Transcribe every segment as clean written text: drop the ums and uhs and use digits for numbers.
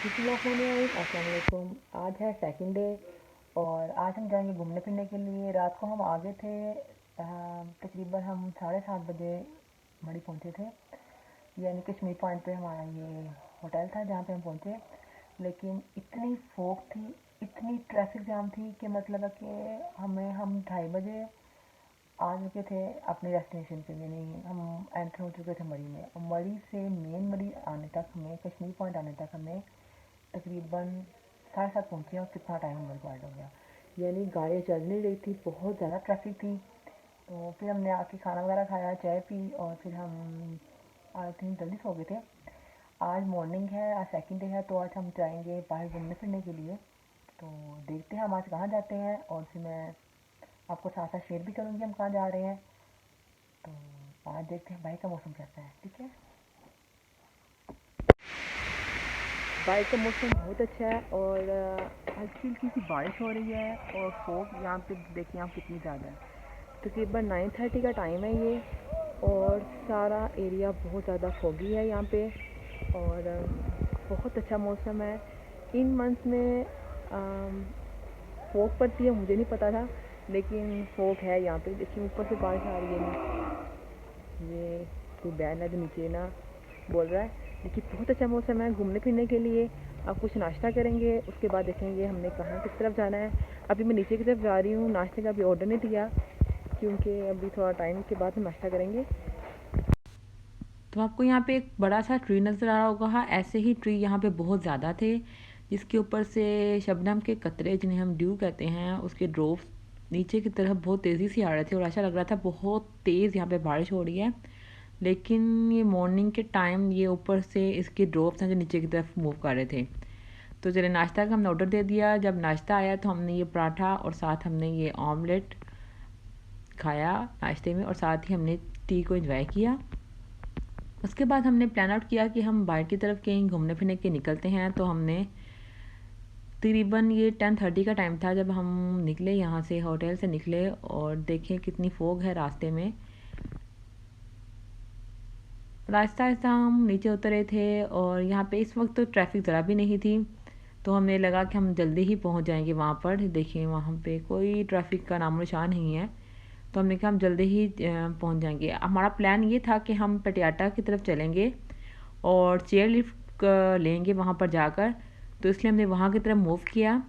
अस्सलाम वालेकुम। आज है सेकंड डे और आज हम जाएंगे घूमने फिरने के लिए। रात को हम आ गए थे, तकरीबन हम 7:30 बजे मड़ी पहुँचे थे। यानी कश्मीर पॉइंट पे हमारा ये होटल था जहाँ पे हम पहुँचे। लेकिन इतनी फोक थी, इतनी ट्रैफिक जाम थी कि मतलब है कि हम 2:30 बजे आ चुके थे अपने डेस्टिनेशन पे। यानी हम एंटर हो चुके थे मड़ी में, और मड़ी से मेन मड़ी आने तक हमें, कश्मीर पॉइंट आने तक हमें तकरीबन 7:30 पहुँचे। और कितना टाइम हमारे पास हो गया, यानी गाड़ियाँ चल नहीं रही थी, बहुत ज़्यादा ट्रैफिक थी। तो फिर हमने आके खाना वगैरह खाया, चाय पी, और फिर हम आई थिंक जल्दी सो गए थे। आज मॉर्निंग है, आज सेकंड डे है, तो आज हम जाएंगे बाहर घूमने फिरने के लिए। तो देखते हैं हम आज कहाँ जाते हैं, और फिर मैं आपको साथ साथ शेयर भी करूँगी हम कहाँ जा रहे हैं। तो आज देखते हैं बाहर का मौसम कैसा है। ठीक है, बाहर का मौसम बहुत अच्छा है, और हल्की हल्की सी बारिश हो रही है, और फोग यहाँ पे देखिए आप कितनी ज़्यादा है। तकरीबन 9:30 का टाइम है ये, और सारा एरिया बहुत ज़्यादा फोगी है यहाँ पे, और बहुत अच्छा मौसम है। इन मंथ्स में फोग पड़ती है, मुझे नहीं पता था, लेकिन फोग है यहाँ पे। देखिए ऊपर से बारिश आ रही है, ये कोई बैल है जो नीचे ना बोल रहा है। देखिए बहुत अच्छा मौसम है घूमने फिरने के लिए। अब कुछ नाश्ता करेंगे, उसके बाद देखेंगे हमने कहाँ किस तरफ जाना है। अभी मैं नीचे की तरफ जा रही हूँ, नाश्ते का अभी ऑर्डर नहीं दिया, क्योंकि अभी थोड़ा टाइम के बाद हम नाश्ता करेंगे। तो आपको यहाँ पे एक बड़ा सा ट्री नज़र आ रहा होगा। हाँ, ऐसे ही ट्री यहाँ पे बहुत ज़्यादा थे, जिसके ऊपर से शबनम के कतरे, जिन्हें हम ड्यू कहते हैं, उसके ड्रॉप्स नीचे की तरफ बहुत तेज़ी से आ रहे थे, और ऐसा लग रहा था बहुत तेज़ यहाँ पे बारिश हो रही है। लेकिन ये मॉर्निंग के टाइम ये ऊपर से इसके ड्रॉप्स हैं जो नीचे की तरफ मूव कर रहे थे। तो चले नाश्ता का हमने ऑर्डर दे दिया। जब नाश्ता आया तो हमने ये पराठा और साथ हमने ये ऑमलेट खाया नाश्ते में, और साथ ही हमने टी को एंजॉय किया। उसके बाद हमने प्लान आउट किया कि हम बाहर की तरफ कहीं घूमने फिरने के निकलते हैं। तो हमने तकरीबन ये 10:30 का टाइम था जब हम निकले, यहाँ से होटल से निकले, और देखें कितनी फोग है रास्ते में। रास्ता आहिस्ता हम नीचे उतरे थे, और यहाँ पे इस वक्त तो ट्रैफिक ज़रा भी नहीं थी। तो हमें लगा कि हम जल्दी ही पहुँच जाएंगे वहाँ पर। देखिए वहाँ पे कोई ट्रैफिक का नामो निशान नहीं है, तो हमने कहा हम जल्दी ही पहुँच जाएंगे। हमारा प्लान ये था कि हम पटियाला की तरफ चलेंगे और चेयर लिफ्ट लेंगे वहाँ पर जाकर। तो इसलिए हमने वहाँ की तरफ मूव किया।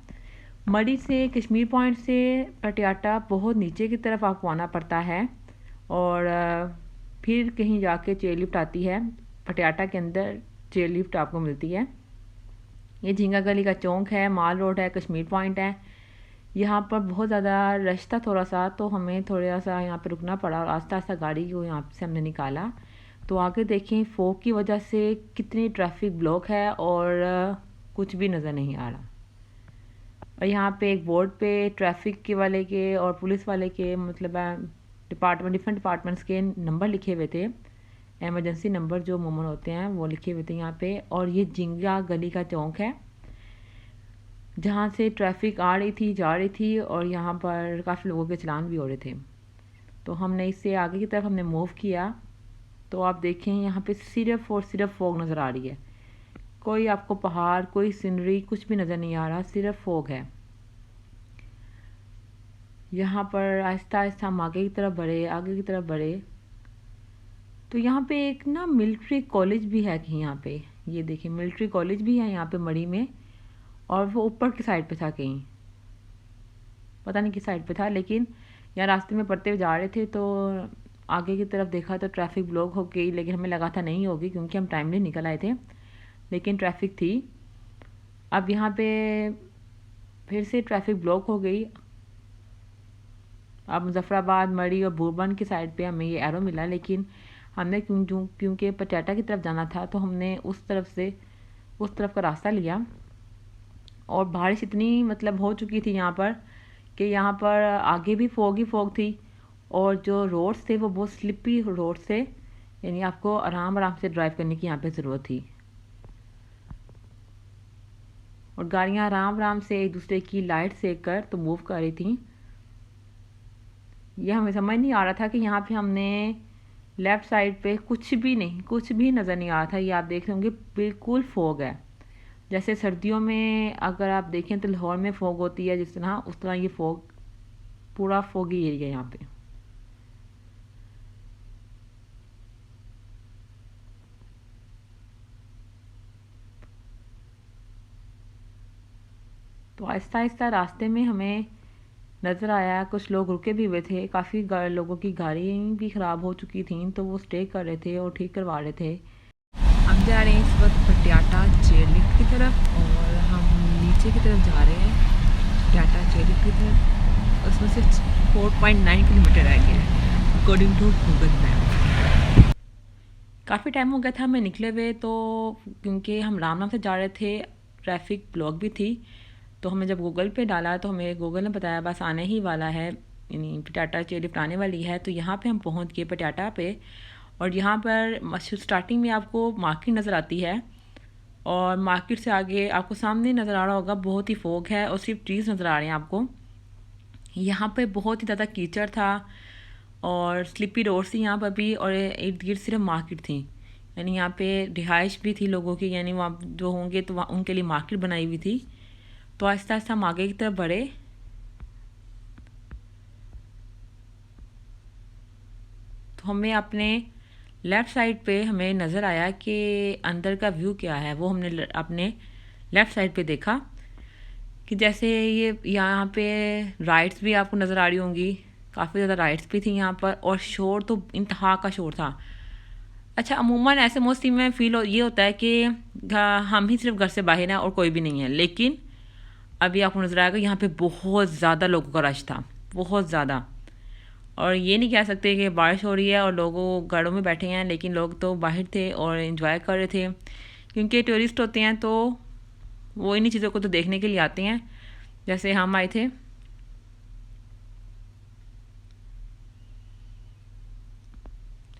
मड़ी से, कश्मीर पॉइंट से पटियाला बहुत नीचे की तरफ आपको आना पड़ता है, और फिर कहीं जाके चेयर लिफ्ट आती है। पटियाला के अंदर चेयर लिफ्ट आपको मिलती है। ये झींगा गली का चौक है, माल रोड है, कश्मीर पॉइंट है। यहाँ पर बहुत ज़्यादा रश था थोड़ा सा, तो हमें थोड़ा सा यहाँ पे रुकना पड़ा, और आस्ता आस्ता गाड़ी को यहाँ से हमने निकाला। तो आगे देखें फोग की वजह से कितनी ट्रैफिक ब्लॉक है, और कुछ भी नज़र नहीं आ रहा। और यहाँ पे एक बोर्ड पे ट्रैफिक के वाले के और पुलिस वाले के, मतलब डिपार्टमेंट, डिफरेंट डिपार्टमेंट्स के नंबर लिखे हुए थे, एमरजेंसी नंबर जो अमूमन होते हैं वो लिखे हुए थे यहाँ पे। और ये झिंगा गली का चौक है जहाँ से ट्रैफिक आ रही थी, जा रही थी, और यहाँ पर काफ़ी लोगों के चलान भी हो रहे थे। तो हमने इससे आगे की तरफ हमने मूव किया। तो आप देखें यहाँ पे सिर्फ और सिर्फ फॉग नज़र आ रही है। कोई आपको पहाड़, कोई सीनरी, कुछ भी नज़र नहीं आ रहा, सिर्फ फॉग है। यहाँ पर आहिस्ता आहिस्ता हम आगे की तरफ बढ़े, आगे की तरफ बढ़े। तो यहाँ पे एक ना मिलिट्री कॉलेज भी है कहीं यहाँ पे। ये देखिए मिलिट्री कॉलेज भी है यहाँ पे मड़ी में, और वो ऊपर की साइड पे था कहीं, पता नहीं किस साइड पे था। लेकिन यहाँ रास्ते में पढ़ते हुए जा रहे थे, तो आगे की तरफ देखा तो ट्रैफिक ब्लॉक हो गई, लेकिन हमें लगा था नहीं होगी क्योंकि हम टाइमली निकल आए थे, लेकिन ट्रैफिक थी। अब यहाँ पे फिर से ट्रैफिक ब्लॉक हो गई। अब मुजफ्फराबाद, मड़ी और भूरबन की साइड पे हमें ये एरो मिला, लेकिन हमने क्योंकि पटियाला की तरफ जाना था, तो हमने उस तरफ का रास्ता लिया। और बारिश इतनी मतलब हो चुकी थी यहाँ पर कि यहाँ पर आगे भी फॉग ही फॉग थी, और जो रोड्स थे वो बहुत स्लिपी रोड्स थे, यानी आपको आराम आराम से ड्राइव करने की यहाँ पे ज़रूरत थी। और गाड़ियाँ आराम आराम से एक दूसरे की लाइट सेक कर तो मूव कर रही थी। ये हमें समझ नहीं आ रहा था कि यहाँ पे हमने लेफ़्ट साइड पे कुछ भी नहीं, कुछ भी नज़र नहीं आ रहा था। ये आप देख रहे होंगे बिल्कुल फॉग है, जैसे सर्दियों में अगर आप देखें तो लाहौर में फॉग होती है जिस तरह, उस तरह ये फॉग, पूरा फॉगी एरिया यहाँ पे। तो आहिस्ता आहिस्ता रास्ते में हमें नज़र आया कुछ लोग रुके भी हुए थे, काफ़ी लोगों की गाड़ी भी ख़राब हो चुकी थी, तो वो स्टे कर रहे थे और ठीक करवा रहे थे। हम जा रहे हैं इस वक्त पटियाटा चेयरलिफ्ट की तरफ, और हम नीचे की तरफ जा रहे हैं पटियाटा चेयरलिफ्ट की तरफ। उसमें से 4.9 किलोमीटर रह गया है अकॉर्डिंग टू गूगल मैप। काफ़ी टाइम हो गया था हमें निकले हुए, तो क्योंकि हम राम से जा रहे थे, ट्रैफिक ब्लॉक भी थी, तो हमें जब गूगल पे डाला तो हमें गूगल ने बताया बस आने ही वाला है, यानी पटियाटा चेयरलिफ्ट आने वाली है। तो यहाँ पे हम पहुँच गए पटियाटा पे, और यहाँ पर स्टार्टिंग में आपको मार्केट नज़र आती है, और मार्केट से आगे आपको सामने नज़र आ रहा होगा बहुत ही फोग है और सिर्फ ट्रीज़ नज़र आ रहे हैं आपको। यहाँ पे बहुत ही ज़्यादा कीचड़ था और स्लिपी रोड थी यहाँ पर भी, और इर्द गिर्द सिर्फ मार्केट थी, यानी यहाँ पे रिहाइश भी थी लोगों की, यानी वहाँ जो होंगे तो वहाँ उनके लिए मार्केट बनाई हुई थी। तो आहिस्ता आहिस्ता हम आगे की तरफ बढ़े, तो हमें अपने लेफ़्ट साइड पे हमें नज़र आया कि अंदर का व्यू क्या है। वो हमने अपने लेफ़्ट साइड पे देखा कि जैसे ये यहाँ पे राइड्स भी आपको नज़र आ रही होंगी, काफ़ी ज़्यादा राइड्स भी थी यहाँ पर, और शोर तो इंतहा का शोर था। अच्छा, अमूमन ऐसे मोस्टली में फ़ील ये होता है कि हम ही सिर्फ घर से बाहर हैं और कोई भी नहीं है, लेकिन अभी आपको नज़र आएगा यहाँ पे बहुत ज़्यादा लोगों का रश था, बहुत ज़्यादा। और ये नहीं कह सकते कि बारिश हो रही है और लोगों घरों में बैठे हैं, लेकिन लोग तो बाहर थे और इन्जॉय कर रहे थे, क्योंकि टूरिस्ट होते हैं तो वो इन्हीं चीज़ों को तो देखने के लिए आते हैं, जैसे हम आए थे।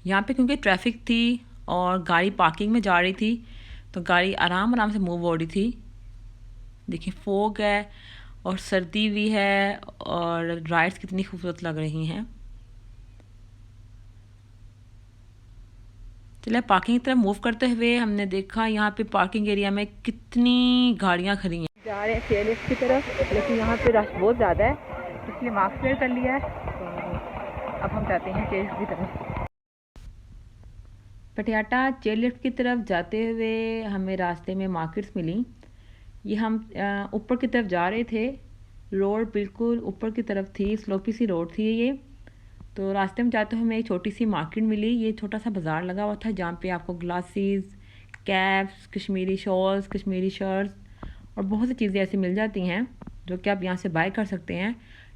यहाँ पे क्योंकि ट्रैफिक थी और गाड़ी पार्किंग में जा रही थी, तो गाड़ी आराम आराम से मूव हो रही थी। देखिए फोग है और सर्दी भी है, और राइड्स कितनी खूबसूरत लग रही हैं। चले पार्किंग की तरफ मूव करते हुए हमने देखा यहाँ पे पार्किंग एरिया में कितनी गाड़ियाँ खड़ी हैं। जा रहे हैं चेयरलिफ्ट की तरफ, लेकिन यहाँ पे रश बहुत ज़्यादा है, इसलिए मास्क वेयर कर लिया है। तो अब हम जाते हैं चेयरलिफ्ट की तरफ। पटियाटा चेयरलिफ्ट की तरफ जाते हुए हमें रास्ते में मार्केट्स मिली। ये हम ऊपर की तरफ जा रहे थे, रोड बिल्कुल ऊपर की तरफ थी, स्लोपी सी रोड थी ये। तो रास्ते में जाते हुए हमें एक छोटी सी मार्केट मिली, ये छोटा सा बाज़ार लगा हुआ था जहाँ पे आपको glasses, caps, Kashmiri shawls, Kashmiri shirts और बहुत सी चीज़ें ऐसी मिल जाती हैं जो कि आप यहाँ से बाय कर सकते हैं।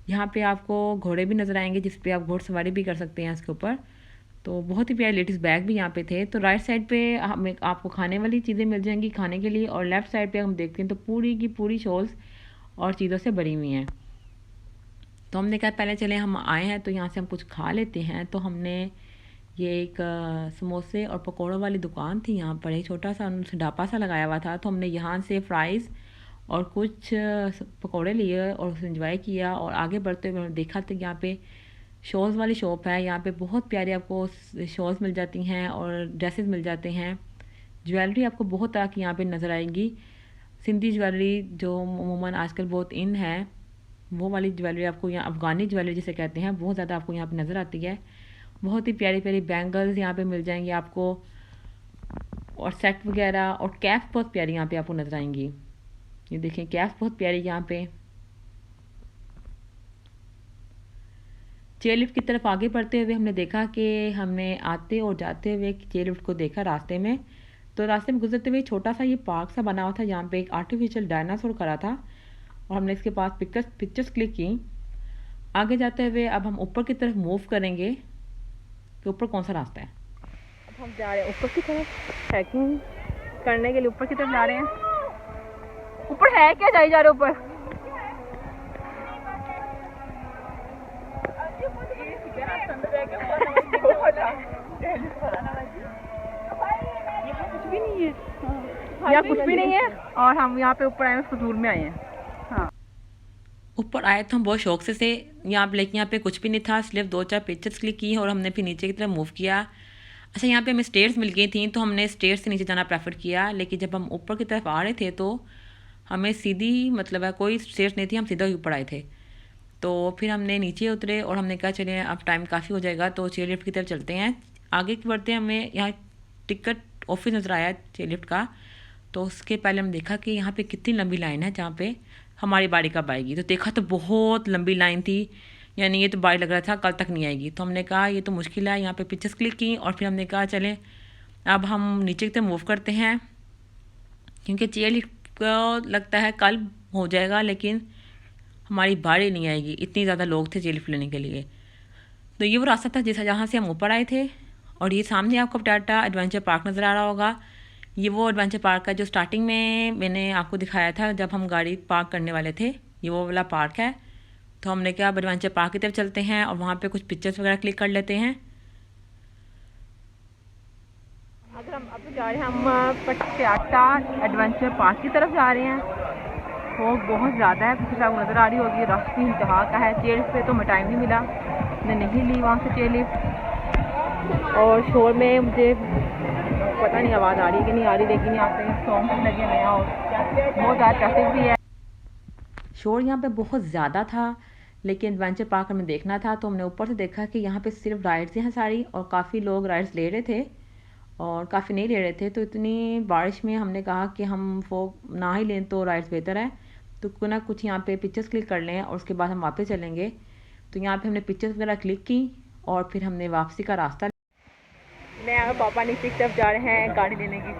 यहाँ पे आपको घोड़े भी नज़र आएंगे जिस पे आप घोड़सवारी भी कर सकते हैं इसके ऊपर। तो बहुत ही प्यारे लेडीज़ बैग भी यहाँ पे थे। तो राइट साइड पे हमें आपको खाने वाली चीज़ें मिल जाएंगी खाने के लिए, और लेफ़्ट साइड पे हम देखते हैं तो पूरी की पूरी शॉल्स और चीज़ों से भरी हुई हैं। तो हमने कहा पहले चले हम आए हैं तो यहाँ से हम कुछ खा लेते हैं। तो हमने ये एक समोसे और पकौड़ों वाली दुकान थी, यहाँ पर एक छोटा सा उन्होंने ढाबा सा लगाया हुआ था, तो हमने यहाँ से फ्राइज़ और कुछ पकौड़े लिए और उसे इंजॉय किया। और आगे बढ़ते हुए देखा तो यहाँ पे शॉल्स वाली शॉप है, यहाँ पे बहुत प्यारी आपको शॉल्स मिल जाती हैं और ड्रेसेस मिल जाते हैं। ज्वेलरी आपको बहुत तरह की यहाँ पे नज़र आएगी, सिंधी ज्वेलरी जो अमूमन आजकल बहुत इन है, वो वाली ज्वेलरी आपको यहाँ, अफ़गानी ज्वेलरी जिसे कहते हैं, बहुत ज़्यादा आपको यहाँ पे नज़र आती है। बहुत ही प्यारी प्यारी बैंगल्स यहाँ पे मिल जाएंगी आपको, और सेट वगैरह, और कैप्स बहुत प्यारी यहाँ पे आपको नज़र आएंगी। ये देखें कैप्स बहुत प्यारी यहाँ पे। चेयरलिफ्ट की तरफ आगे बढ़ते हुए हमने देखा कि हमने आते और जाते हुए चेयरलिफ्ट को देखा रास्ते में। तो रास्ते में गुजरते हुए छोटा सा ये पार्क सा बना हुआ था जहाँ पे एक आर्टिफिशियल डायनासोर खड़ा था, और हमने इसके पास पिक्चर्स क्लिक की। आगे जाते हुए अब हम ऊपर की तरफ मूव करेंगे कि ऊपर कौन सा रास्ता है। अब हम जा रहे हैं ऊपर की तरफ, ट्रैकिंग करने के लिए ऊपर की तरफ जा रहे हैं। ऊपर है क्या, जा रहे ऊपर? कुछ भी नहीं है, यहाँ कुछ भी नहीं है, और हम यहाँ पे ऊपर आए हैं, फजूल में आए हैं। हाँ, ऊपर आए तो हम बहुत शौक से यहाँ पे, लेकिन यहाँ पे कुछ भी नहीं था, सिर्फ 2-4 पिक्चर्स क्लिक की और हमने फिर नीचे की तरफ मूव किया। अच्छा, यहाँ पे हमें स्टेयर्स मिल गई थी तो हमने स्टेयर्स से नीचे जाना प्रेफर किया, लेकिन जब हम ऊपर की तरफ आ रहे थे तो हमें सीधी मतलब है कोई स्टेयर्स नहीं थी, हम सीधा ही ऊपर आए थे। तो फिर हमने नीचे उतरे और हमने कहा चलिए अब टाइम काफ़ी हो जाएगा तो चेयर लिफ्ट की तरफ चलते हैं। आगे की बढ़ते हमें यहाँ टिकट ऑफिस नज़र आया चेयर लिफ्ट का। तो उसके पहले हम देखा कि यहाँ पे कितनी लंबी लाइन है जहाँ पे हमारी बारी कब आएगी। तो देखा तो बहुत लंबी लाइन थी, यानी ये तो बारी लग रहा था कल तक नहीं आएगी। तो हमने कहा ये तो मुश्किल है, यहाँ पे पिक्चर्स क्लिक की और फिर हमने कहा चले अब हम नीचे की तरफ मूव करते हैं, क्योंकि चेयर लिफ्ट को लगता है कल हो जाएगा लेकिन हमारी बारी नहीं आएगी, इतनी ज़्यादा लोग थे चेयर लिफ्ट लेने के लिए। तो ये वो रास्ता था जैसा जहाँ से हम ऊपर आए थे। और ये सामने आपको टाटा एडवेंचर पार्क नज़र आ रहा होगा। ये वो एडवेंचर पार्क है जो स्टार्टिंग में मैंने आपको दिखाया था जब हम गाड़ी पार्क करने वाले थे, ये वो वाला पार्क है। तो हमने क्या अब एडवेंचर पार्क की तरफ चलते हैं और वहाँ पे कुछ पिक्चर्स वगैरह क्लिक कर लेते हैं। अगर हम अब जा रहे हैं, हम टाटा एडवेंचर पार्क की तरफ जा रहे हैं। वो बहुत ज़्यादा है, पीछे आपको नज़र आ रही होगी, रश की इंतहा का है। चेयर पे तो हमें टाइम नहीं मिला, मैंने नहीं ली वहाँ से चेयर लिफ्ट। और शोर में मुझे पता नहीं आवाज़ आ रही है कि नहीं आ रही, लेकिन यहाँ पे सॉन्ग भी लगे हुए हैं और बहुत ज़्यादा ट्रैफिक भी है। शोर यहाँ पे बहुत ज़्यादा था, लेकिन एडवेंचर पार्क हमें देखना था तो हमने ऊपर से देखा कि यहाँ पे सिर्फ राइड्स हैं सारी, और काफ़ी लोग राइड्स ले रहे थे और काफ़ी नहीं ले रहे थे। तो इतनी बारिश में हमने कहा कि हम वो ना ही लें तो राइड्स बेहतर है, तो क्यों ना कुछ यहाँ पे पिक्चर्स क्लिक कर लें और उसके बाद हम वापस चलेंगे। तो यहाँ पे हमने पिक्चर्स वगैरह क्लिक की और फिर हमने वापसी का रास्ता। मैं और पापा नीचे की तरफ जा रहे हैं गाड़ी लेने की।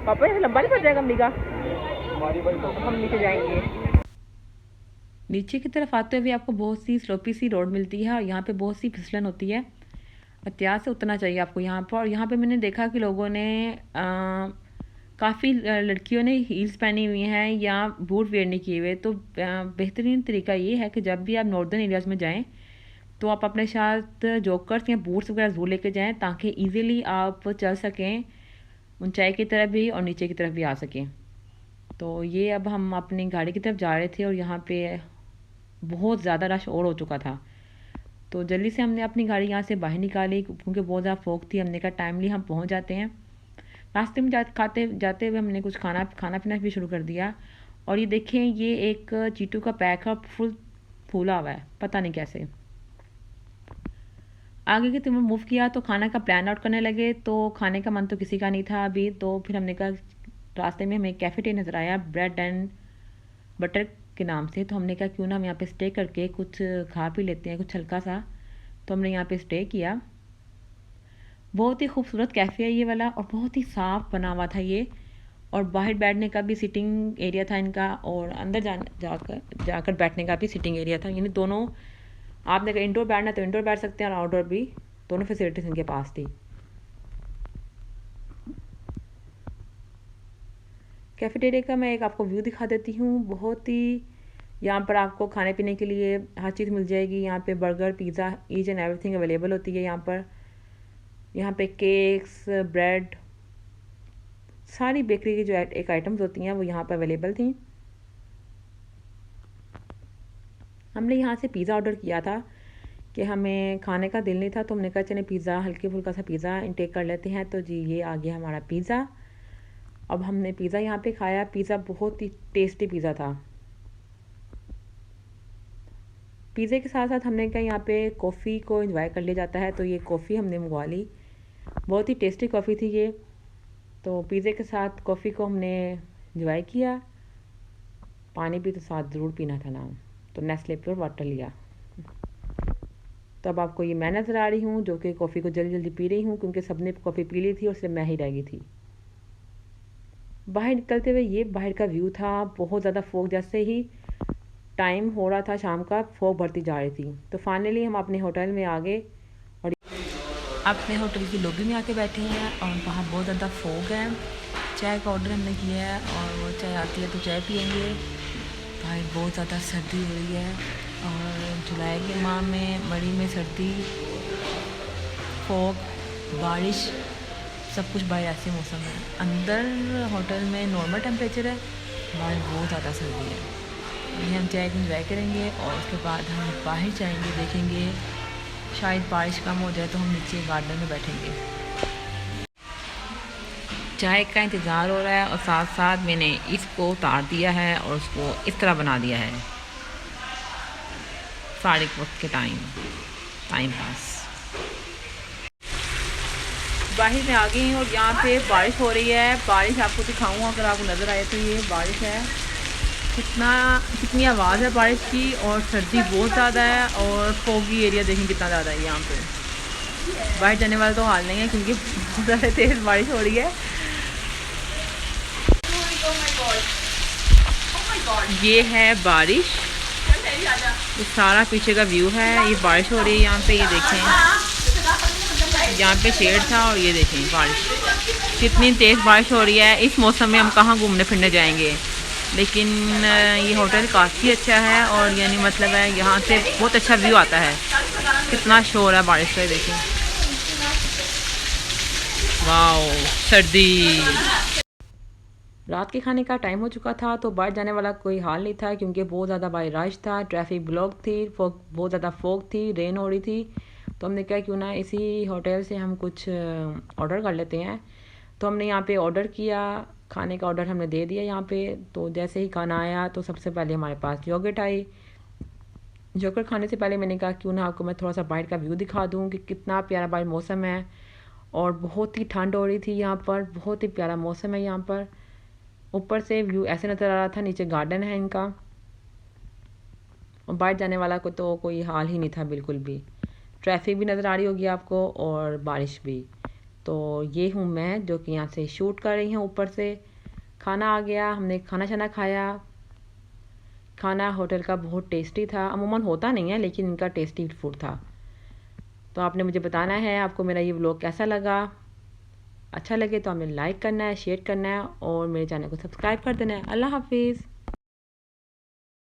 पापा ये लंबा नहीं पड़ जाएगा अम्मी का, हम नीचे जाएंगे। नीचे की तरफ आते हुए आपको बहुत सी स्लोपी सी रोड मिलती है और यहाँ पे बहुत सी फिसलन होती है, एहतियात से उतरना चाहिए आपको यहाँ पर। और यहाँ पे मैंने देखा कि लोगों ने काफ़ी लड़कियों ने हील्स पहनी हुई हैं या बूट वेयर नहीं किए हुए। तो बेहतरीन तरीका ये है कि जब भी आप नॉर्दर्न एरियाज़ में जाएं तो आप अपने साथ जॉकर्स या बूट्स वगैरह ज़रूर लेके जाएं, ताकि इजीली आप चल सकें ऊंचाई की तरफ भी और नीचे की तरफ भी आ सकें। तो ये अब हम अपनी गाड़ी की तरफ जा रहे थे और यहाँ पे बहुत ज़्यादा रश और हो चुका था। तो जल्दी से हमने अपनी गाड़ी यहाँ से बाहर निकाली क्योंकि बहुत ज़्यादा फोक थी। हमने कहा टाइमली हम पहुँच जाते हैं। रास्ते में जाते हुए हमने कुछ खाना पीना भी शुरू कर दिया। और ये देखें, ये एक चीटू का पैक है, फुल फूला हुआ है, पता नहीं कैसे। आगे की तरफ मूव किया तो खाना का प्लान आउट करने लगे, तो खाने का मन तो किसी का नहीं था अभी। तो फिर हमने कहा, रास्ते में हमें कैफेटेरिया नज़र आया ब्रेड एंड बटर के नाम से। तो हमने कहा क्यों ना हम यहाँ पे स्टे करके कुछ खा पी लेते हैं, कुछ हल्का सा। तो हमने यहाँ पे स्टे किया। बहुत ही खूबसूरत कैफ़े है ये वाला और बहुत ही साफ़ बना हुआ था ये। और बाहर बैठने का भी सिटिंग एरिया था इनका, और अंदर जाकर बैठने का भी सिटिंग एरिया था। यानी दोनों, आपने अगर इंडोर बैठना तो इंडोर बैठ सकते हैं और आउटडोर भी, दोनों फैसिलिटीज़ इनके पास थी। कैफेटेरिया का मैं एक आपको व्यू दिखा देती हूँ। बहुत ही, यहाँ पर आपको खाने पीने के लिए हर चीज़ मिल जाएगी। यहाँ पे burger, pizza, each and everything available होती है यहाँ पे केक्स, ब्रेड, सारी बेकरी की जो एक आइटम्स होती हैं वो यहाँ पर अवेलेबल थी। हमने यहाँ से पिज़्ज़ा ऑर्डर किया था कि हमें खाने का दिल नहीं था, तो हमने कहा चले पिज़्ज़ा, हल्के फुल्का सा पिज़्ज़ा इनटेक कर लेते हैं। तो जी ये आ गया हमारा पिज़्ज़ा। अब हमने पिज़्ज़ा यहाँ पे खाया। पिज़्ज़ा बहुत ही टेस्टी पिज़्ज़ा था। पिज़्ज़े के साथ साथ हमने कहा यहाँ पे कॉफ़ी को एंजॉय कर लिया जाता है, तो ये कॉफ़ी हमने मंगवा ली। बहुत ही टेस्टी कॉफ़ी थी ये। तो पिज़्ज़े के साथ कॉफ़ी को हमने एंजॉय किया। पानी भी तो साथ ज़रूर पीना था ना, तो नेस्ले प्योर वाटर लिया। तो अब आपको ये मैं नज़र आ रही हूँ जो कि कॉफ़ी को जल्दी जल्दी पी रही हूँ, क्योंकि सबने कॉफ़ी पी ली थी और सिर्फ मैं ही रह गई थी। बाहर निकलते हुए ये बाहर का व्यू था। बहुत ज़्यादा फॉग, जैसे ही टाइम हो रहा था शाम का, फॉग बढ़ती जा रही थी। तो फाइनली हम अपने होटल में आ गए और अपने होटल की लॉबी में आके बैठे हैं और वहाँ बहुत ज़्यादा फॉग है। चाय का ऑर्डर हमने किया है और वो चाय आती है तो चाय पियेंगे। बाहर बहुत ज़्यादा सर्दी हो रही है और जुलाई के माह में, मई में सर्दी, फॉग, बारिश, सब कुछ बाहर ऐसे मौसम है। अंदर होटल में नॉर्मल टेम्परेचर है, बाहर बहुत ज़्यादा सर्दी है। ये हम चाय को इंजॉय करेंगे और उसके बाद हम बाहर जाएंगे, देखेंगे शायद बारिश कम हो जाए तो हम नीचे गार्डन में बैठेंगे। चाय का इंतज़ार हो रहा है और साथ साथ मैंने इसको उतार दिया है और उसको इस तरह बना दिया है साढ़े वक्त के टाइम पास। बाहर में आ गई और यहाँ पे बारिश हो रही है। बारिश आपको दिखाऊँ अगर आपको नज़र आए तो ये बारिश है। कितनी आवाज़ है बारिश की और सर्दी बहुत ज़्यादा है और फोगी एरिया देखें कितना ज़्यादा है यहाँ पे। बाहर जाने वाला तो हाल नहीं है क्योंकि बहुत ज़्यादा तेज़ बारिश हो रही है। ये है बारिश, ये सारा पीछे का व्यू है। ये बारिश हो रही है यहाँ पे, ये देखें यहाँ पे शेड था और ये देखें बारिश, कितनी तेज़ बारिश हो रही है। इस मौसम में हम कहाँ घूमने फिरने जाएंगे, लेकिन ये होटल काफ़ी अच्छा है और यानी मतलब है यहाँ से बहुत अच्छा व्यू आता है। कितना शोर है बारिश का, देखें। वाओ सर्दी। रात के खाने का टाइम हो चुका था तो बाहर जाने वाला कोई हाल नहीं था क्योंकि बहुत ज़्यादा बारिश था, ट्रैफिक ब्लॉक थी, बहुत ज़्यादा फॉग थी, रेन हो रही थी। तो हमने कहा क्यों ना इसी होटल से हम कुछ ऑर्डर कर लेते हैं। तो हमने यहाँ पे ऑर्डर किया, खाने का ऑर्डर हमने दे दिया यहाँ पे। तो जैसे ही खाना आया तो सबसे पहले हमारे पास योगर्ट आई। योगर्ट खाने से पहले मैंने कहा क्यों ना आपको मैं थोड़ा सा बाहर का व्यू दिखा दूँ कि कितना प्यारा बाहर मौसम है और बहुत ही ठंड हो रही थी यहाँ पर, बहुत ही प्यारा मौसम है यहाँ पर। ऊपर से व्यू ऐसे नज़र आ रहा था, नीचे गार्डन है इनका और बाहर जाने वाला को तो कोई हाल ही नहीं था बिल्कुल भी। ट्रैफिक भी नज़र आ रही होगी आपको और बारिश भी। तो ये हूँ मैं जो कि यहाँ से शूट कर रही हूँ ऊपर से। खाना आ गया, हमने खाना शाना खाया। खाना होटल का बहुत टेस्टी था, अमूमन होता नहीं है लेकिन इनका टेस्टी फूड था। तो आपने मुझे बताना है आपको मेरा ये व्लॉग कैसा लगा। अच्छा लगे तो हमें लाइक करना है, शेयर करना है और मेरे चैनल को सब्सक्राइब कर देना है। अल्लाह हाफिज़।